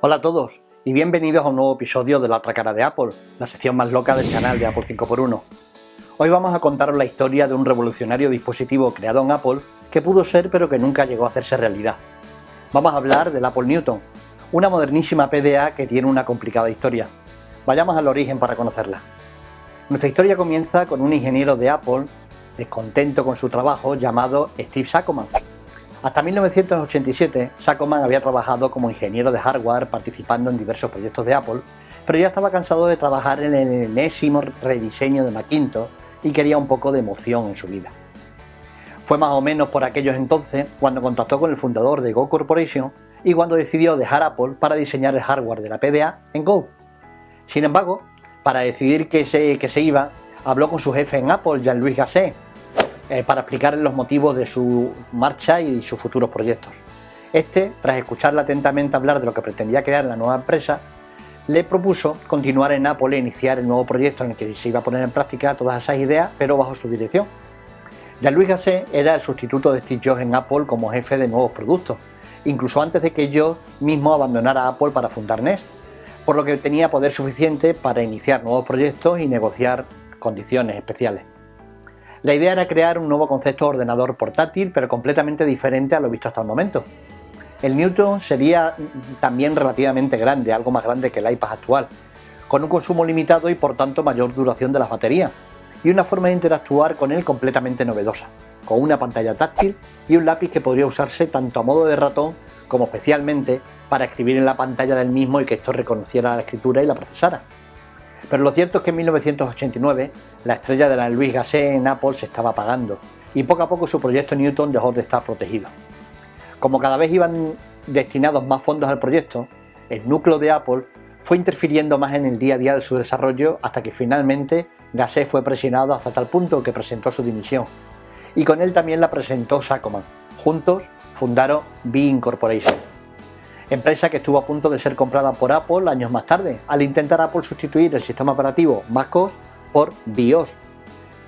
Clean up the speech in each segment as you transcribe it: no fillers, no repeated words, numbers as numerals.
Hola a todos y bienvenidos a un nuevo episodio de La otra cara de Apple, la sección más loca del canal de Apple 5x1. Hoy vamos a contaros la historia de un revolucionario dispositivo creado en Apple que pudo ser pero que nunca llegó a hacerse realidad. Vamos a hablar del Apple Newton, una modernísima PDA que tiene una complicada historia. Vayamos al origen para conocerla. Nuestra historia comienza con un ingeniero de Apple descontento con su trabajo llamado Steve Saccoman. Hasta 1987, Saccoman había trabajado como ingeniero de hardware participando en diversos proyectos de Apple, pero ya estaba cansado de trabajar en el enésimo rediseño de Macintosh y quería un poco de emoción en su vida. Fue más o menos por aquellos entonces cuando contactó con el fundador de Go Corporation y cuando decidió dejar Apple para diseñar el hardware de la PDA en Go. Sin embargo, para decidir que se iba, habló con su jefe en Apple, Jean-Louis Gasset, para explicarle los motivos de su marcha y sus futuros proyectos. Tras escucharle atentamente hablar de lo que pretendía crear en la nueva empresa, le propuso continuar en Apple e iniciar el nuevo proyecto en el que se iba a poner en práctica todas esas ideas, pero bajo su dirección. Jean-Louis Gasset era el sustituto de Steve Jobs en Apple como jefe de nuevos productos, incluso antes de que Jobs mismo abandonara Apple para fundar Nest, por lo que tenía poder suficiente para iniciar nuevos proyectos y negociar condiciones especiales. La idea era crear un nuevo concepto de ordenador portátil, pero completamente diferente a lo visto hasta el momento. El Newton sería también relativamente grande, algo más grande que el iPad actual, con un consumo limitado y por tanto mayor duración de las baterías, y una forma de interactuar con él completamente novedosa, con una pantalla táctil y un lápiz que podría usarse tanto a modo de ratón como especialmente para escribir en la pantalla del mismo y que esto reconociera la escritura y la procesara. Pero lo cierto es que en 1989 la estrella de Jean-Louis Gasset en Apple se estaba apagando y poco a poco su proyecto Newton dejó de estar protegido. Como cada vez iban destinados más fondos al proyecto, el núcleo de Apple fue interfiriendo más en el día a día de su desarrollo hasta que finalmente Gasset fue presionado hasta tal punto que presentó su dimisión. Y con él también la presentó Saccoman. Juntos fundaron Being Corporation, empresa que estuvo a punto de ser comprada por Apple años más tarde, al intentar Apple sustituir el sistema operativo MacOS por BIOS.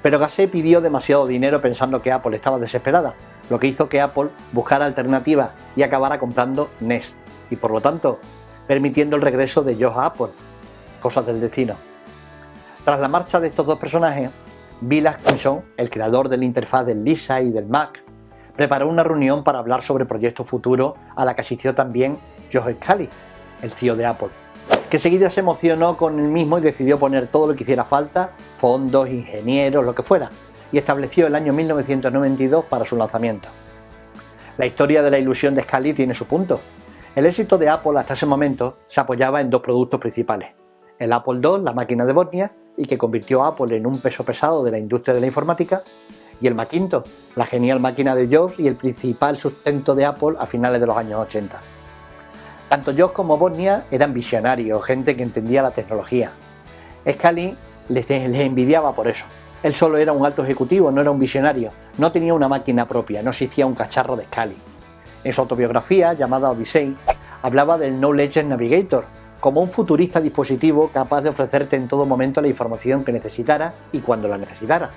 Pero Gasset pidió demasiado dinero pensando que Apple estaba desesperada, lo que hizo que Apple buscara alternativas y acabara comprando Nest, y por lo tanto permitiendo el regreso de Jobs a Apple. Cosas del destino. Tras la marcha de estos dos personajes, Bill Atkinson, el creador de la interfaz del Lisa y del Mac, preparó una reunión para hablar sobre proyectos futuros a la que asistió también Joe Scali, el CEO de Apple, que enseguida se emocionó con el mismo y decidió poner todo lo que hiciera falta, fondos, ingenieros, lo que fuera, y estableció el año 1992 para su lanzamiento. La historia de la ilusión de Scali tiene su punto. El éxito de Apple hasta ese momento se apoyaba en dos productos principales: el Apple II, la máquina de Bosnia, y que convirtió a Apple en un peso pesado de la industria de la informática, y el Macintosh, la genial máquina de Jobs y el principal sustento de Apple a finales de los años 80. Tanto Jobs como Bosnia eran visionarios, gente que entendía la tecnología. Scali les envidiaba por eso. Él solo era un alto ejecutivo, no era un visionario, no tenía una máquina propia, no existía un cacharro de Scali. En su autobiografía, llamada Odyssey, hablaba del Knowledge Navigator, como un futurista dispositivo capaz de ofrecerte en todo momento la información que necesitara y cuando la necesitara.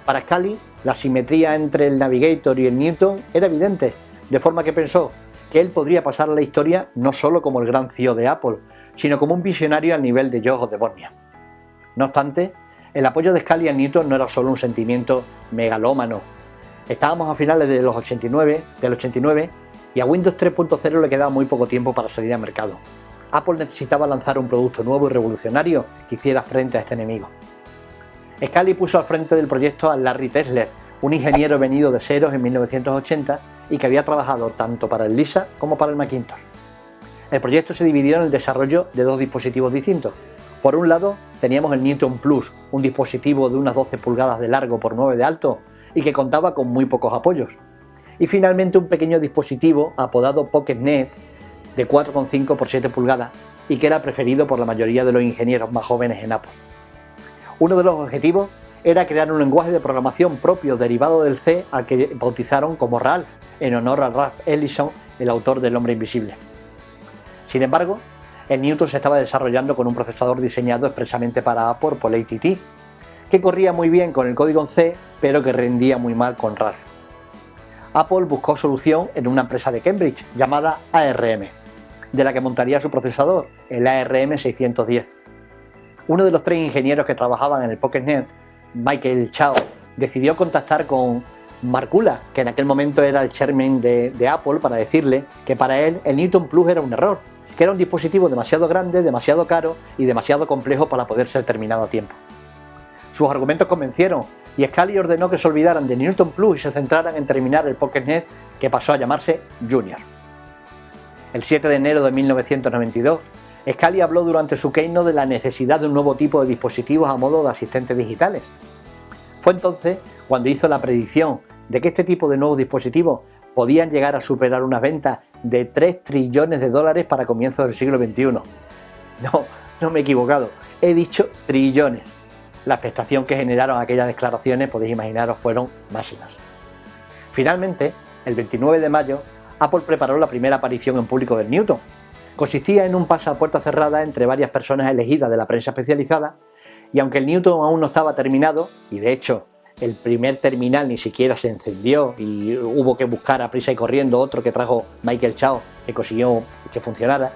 Para Scali, la simetría entre el Navigator y el Newton era evidente, de forma que pensó que él podría pasar a la historia no solo como el gran CEO de Apple, sino como un visionario al nivel de Jobs o de Bosnia. No obstante, el apoyo de Scali a Newton no era solo un sentimiento megalómano. Estábamos a finales del 89 y a Windows 3.0 le quedaba muy poco tiempo para salir al mercado. Apple necesitaba lanzar un producto nuevo y revolucionario que hiciera frente a este enemigo. Scali puso al frente del proyecto a Larry Tesler, un ingeniero venido de ceros en 1980 y que había trabajado tanto para el Lisa como para el Macintosh. El proyecto se dividió en el desarrollo de dos dispositivos distintos. Por un lado, teníamos el Newton Plus, un dispositivo de unas 12 pulgadas de largo por 9 de alto y que contaba con muy pocos apoyos. Y finalmente un pequeño dispositivo apodado PocketNet de 4,5 por 7 pulgadas y que era preferido por la mayoría de los ingenieros más jóvenes en Apple. Uno de los objetivos era crear un lenguaje de programación propio derivado del C al que bautizaron como Ralph, en honor a Ralph Ellison, el autor del Hombre Invisible. Sin embargo, el Newton se estaba desarrollando con un procesador diseñado expresamente para Apple por AT&T, que corría muy bien con el código en C, pero que rendía muy mal con Ralph. Apple buscó solución en una empresa de Cambridge llamada ARM. de la que montaría su procesador, el ARM 610. Uno de los 3 ingenieros que trabajaban en el PocketNet, Michael Chao, decidió contactar con Markula, que en aquel momento era el chairman de Apple, para decirle que para él el Newton Plus era un error, que era un dispositivo demasiado grande, demasiado caro y demasiado complejo para poder ser terminado a tiempo. Sus argumentos convencieron y Scully ordenó que se olvidaran de Newton Plus y se centraran en terminar el PocketNet, que pasó a llamarse Junior. El 7 de enero de 1992, Scully habló durante su keynote de la necesidad de un nuevo tipo de dispositivos a modo de asistentes digitales. Fue entonces cuando hizo la predicción de que este tipo de nuevos dispositivos podían llegar a superar unas ventas de 3 trillones de dólares para comienzos del siglo XXI. No me he equivocado, he dicho trillones. La expectación que generaron aquellas declaraciones, podéis imaginaros, fueron máximas. Finalmente, el 29 de mayo, Apple preparó la primera aparición en público del Newton. Consistía en un pase a puerta cerrada entre varias personas elegidas de la prensa especializada, y aunque el Newton aún no estaba terminado, y de hecho el primer terminal ni siquiera se encendió y hubo que buscar a prisa y corriendo otro que trajo Michael Chao, que consiguió que funcionara,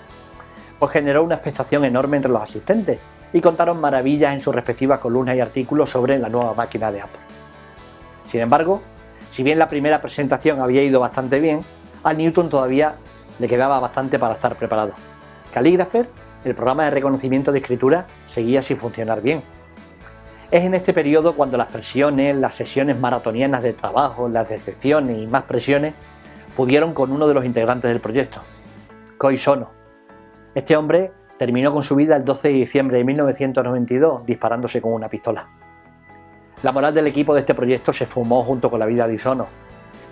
pues generó una expectación enorme entre los asistentes y contaron maravillas en sus respectivas columnas y artículos sobre la nueva máquina de Apple. Sin embargo, si bien la primera presentación había ido bastante bien, al Newton todavía le quedaba bastante para estar preparado. Calligrapher, el programa de reconocimiento de escritura, seguía sin funcionar bien. Es en este periodo cuando las presiones, las sesiones maratonianas de trabajo, las decepciones y más presiones pudieron con uno de los integrantes del proyecto, Kohei Sono. Este hombre terminó con su vida el 12 de diciembre de 1992 disparándose con una pistola. La moral del equipo de este proyecto se fumó junto con la vida de Sono.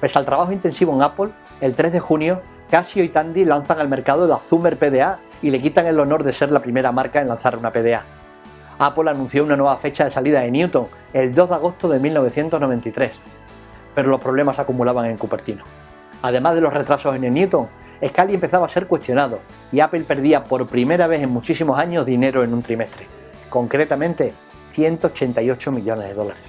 Pese al trabajo intensivo en Apple, el 3 de junio Casio y Tandy lanzan al mercado la Zoomer PDA y le quitan el honor de ser la primera marca en lanzar una PDA. Apple anunció una nueva fecha de salida de Newton, el 2 de agosto de 1993, pero los problemas se acumulaban en Cupertino. Además de los retrasos en el Newton, Scully empezaba a ser cuestionado y Apple perdía por primera vez en muchísimos años dinero en un trimestre, concretamente 188 millones de dólares.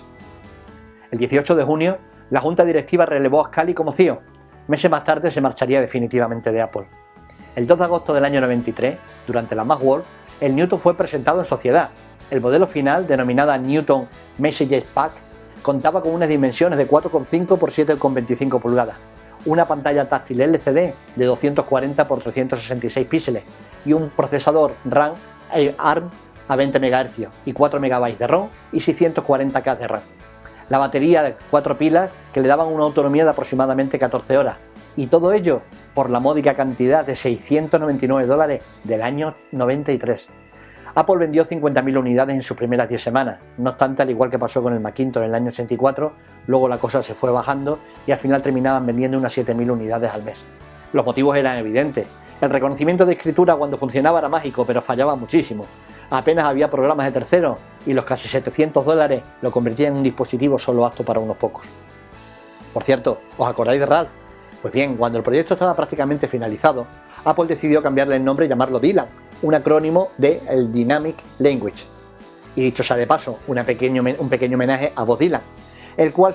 El 18 de junio, la junta directiva relevó a Scully como CEO. Meses más tarde se marcharía definitivamente de Apple. El 2 de agosto del año 93, durante la Macworld, el Newton fue presentado en sociedad. El modelo final, denominada Newton Messages Pack, contaba con unas dimensiones de 4,5 x 7,25 pulgadas, una pantalla táctil LCD de 240 x 366 píxeles y un procesador RAM ARM a 20 MHz y 4 MB de ROM y 640K de RAM. La batería de 4 pilas que le daban una autonomía de aproximadamente 14 horas, y todo ello por la módica cantidad de $699 del año 93. Apple vendió 50.000 unidades en sus primeras 10 semanas, no obstante, al igual que pasó con el Macintosh en el año 84, luego la cosa se fue bajando y al final terminaban vendiendo unas 7.000 unidades al mes. Los motivos eran evidentes. El reconocimiento de escritura cuando funcionaba era mágico, pero fallaba muchísimo. Apenas había programas de terceros y los casi $700 lo convertían en un dispositivo solo apto para unos pocos. Por cierto, ¿os acordáis de Ralph? Pues bien, cuando el proyecto estaba prácticamente finalizado, Apple decidió cambiarle el nombre y llamarlo Dylan, un acrónimo de el Dynamic Language. Y dicho sea de paso, un pequeño homenaje a Bob Dylan, el cual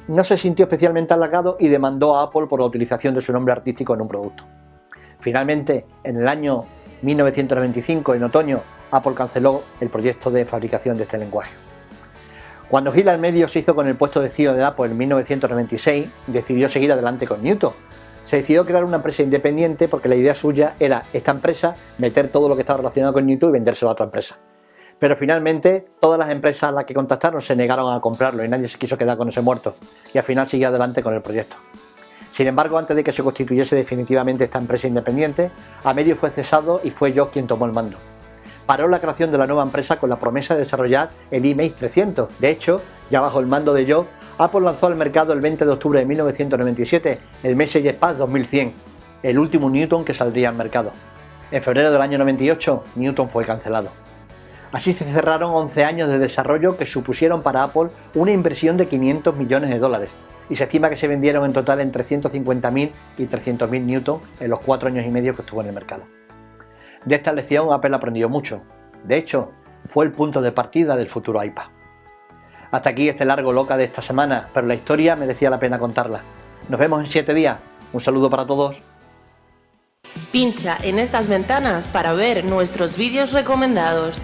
no se sintió especialmente halagado y demandó a Apple por la utilización de su nombre artístico en un producto. Finalmente, en el año 1995, en otoño, Apple canceló el proyecto de fabricación de este lenguaje. Cuando Gil al medio se hizo con el puesto de CEO de Apple en 1996, decidió seguir adelante con Newton. Se decidió crear una empresa independiente porque la idea suya era esta empresa meter todo lo que estaba relacionado con Newton y vendérselo a otra empresa. Pero finalmente todas las empresas a las que contactaron se negaron a comprarlo y nadie se quiso quedar con ese muerto, y al final siguió adelante con el proyecto. Sin embargo, antes de que se constituyese definitivamente esta empresa independiente, Amelio fue cesado y fue Jobs quien tomó el mando. Paró la creación de la nueva empresa con la promesa de desarrollar el iMac 300. De hecho, ya bajo el mando de Jobs, Apple lanzó al mercado el 20 de octubre de 1997 el Messages Pack 2100, el último Newton que saldría al mercado. En febrero del año 98, Newton fue cancelado. Así se cerraron 11 años de desarrollo que supusieron para Apple una inversión de 500 millones de dólares, y se estima que se vendieron en total entre 150.000 y 300.000 Newton en los 4 años y medio que estuvo en el mercado. De esta lección Apple aprendió mucho. De hecho, fue el punto de partida del futuro iPad. Hasta aquí este largo loca de esta semana, pero la historia merecía la pena contarla. Nos vemos en 7 días. Un saludo para todos. Pincha en estas ventanas para ver nuestros vídeos recomendados.